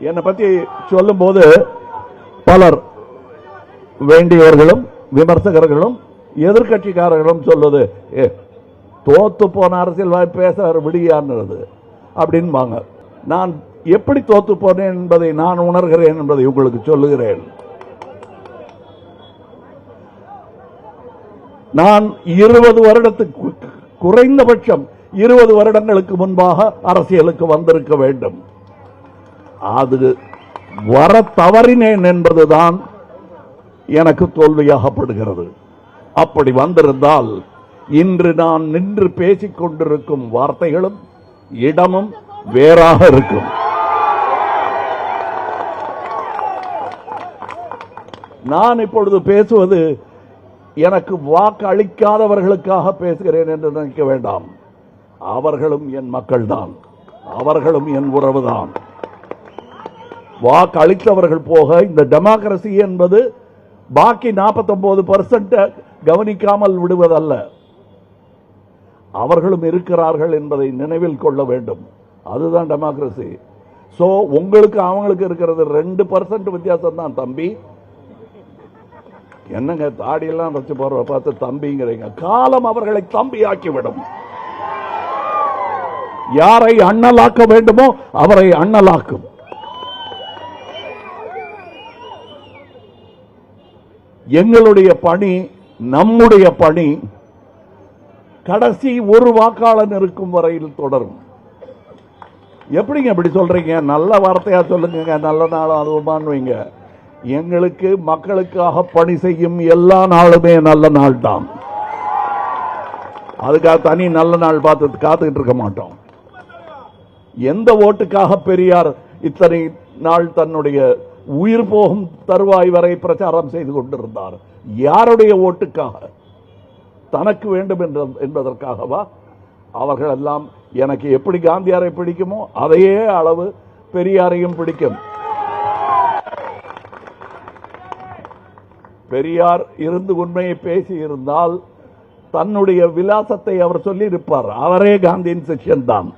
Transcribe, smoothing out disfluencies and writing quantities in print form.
என்னை பத்தி சொல்லும் போது பலர் வேண்டியவர்களும் விமர்சகர்களும் எதிர்கட்சிக்காரர்களும் சொல்வது தோத்து போன அரசியல் பேசுறாரு விடியான்றது அப்படின்பாங்க. நான் எப்படி தோத்து போனேன் என்பதை நான் உணர்கிறேன் என்பதை உங்களுக்கு சொல்லுகிறேன். நான் 20 வருடத்துக்கு குறைந்தபட்சம் 20 வருடங்களுக்கு முன்பாக அரசியலுக்கு வந்திருக்க வேண்டும். அது வர தவறினேன் என்பதுதான் எனக்கு தோல்வியாகப்படுகிறது. அப்படி வந்திருந்தால் இன்று நான் நின்று பேசிக் கொண்டிருக்கும் வார்த்தைகளும் இடமும் வேறாக இருக்கும். நான் இப்பொழுது பேசுவது எனக்கு வாக்கு அளிக்காதவர்களுக்காக பேசுகிறேன் என்று நினைக்க வேண்டாம். அவர்களும் என் மக்கள்தான், அவர்களும் என் உறவுதான். வாக்கு அளித்தவர்கள் போக இந்த டெமோக்ரசி என்பது பாக்கி 49% கவனிக்காமல் விடுவதல்ல. அவர்களும் இருக்கிறார்கள் என்பதை நினைவில் கொள்ள வேண்டும். அதுதான் டெமோக்ரசி. சோ உங்களுக்கு அவங்களுக்கு இருக்கிறது 2% வித்தியாசம் தான். தம்பி என்னங்க தாடியெல்லாம் வச்சு போற பார்த்து தம்பிங்கிறீங்க. காலம் அவர்களை தம்பியாக்கிவிடும். யாரை அண்ணலாக்க வேண்டுமோ அவரை அண்ணலாக்கும். எங்களுடைய பணி, நம்முடைய பணி கடைசி ஒரு வாக்காளன் இருக்கும் வரையில் தொடரும். எப்படிங்க இப்படி சொல்றீங்க? நல்ல வார்த்தையா சொல்லுங்க. நல்ல நாளும் அதுவுமான்னு வைங்க. எங்களுக்கு மக்களுக்காக பணி செய்யும் எல்லா நாளுமே நல்ல நாள் தான். அதுக்காக தனி நல்ல நாள் பார்த்து காத்துக்கிட்டு இருக்க மாட்டோம். எந்த ஓட்டுக்காக பெரியார் இத்தனை நாள் தன்னுடைய உயிர் போகும் தருவாய் வரை பிரச்சாரம் செய்து கொண்டிருந்தார்? யாருடைய ஓட்டுக்காக? தனக்கு வேண்டும் என்பதற்காகவா? அவர்கள் எல்லாம் எனக்கு எப்படி காந்தியாரை பிடிக்குமோ அதையே அளவு பெரியாரையும் பிடிக்கும். பெரியார் இருந்து உண்மையை பேசி இருந்தால் தன்னுடைய விலாசத்தை அவர் சொல்லி இருப்பார். அவரே காந்தியின் சிஷ்யன் தான்.